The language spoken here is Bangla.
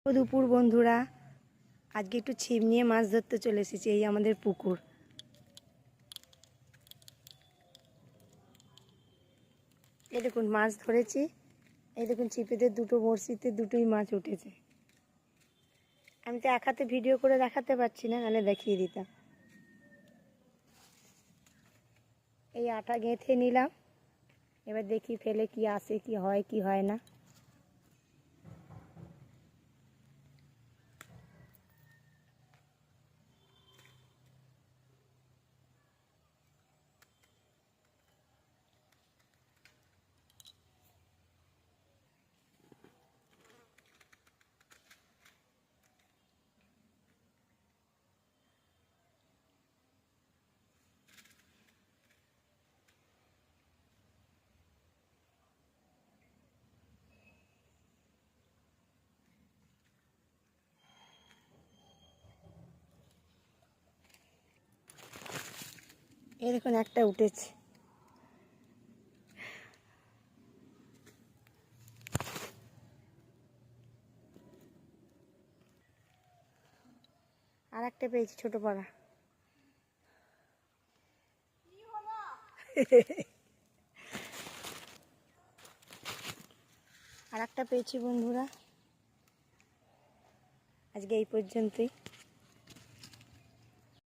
দুপুর বন্ধুরা, আজকে একটু ছিপ নিয়ে মাছ ধরতে চলে এসেছি। এই আমাদের পুকুর। এই দেখুন মাছ ধরেছি। এই দেখুন ছিপেতে দুটো বড়শিতে দুটোই মাছ উঠেছে। আমি তো এক হাতে ভিডিও করে দেখাতে পারছি না, নাহলে দেখিয়ে দিতাম। এই আটা গেঁথে নিলাম, এবার দেখি ফেলে কি আসে, কি হয় না। এই দেখুন একটা উঠেছে। আর একটা পেয়েছি ছোট পাড়া। আর একটা পেয়েছি বন্ধুরা। আজকে এই পর্যন্তই।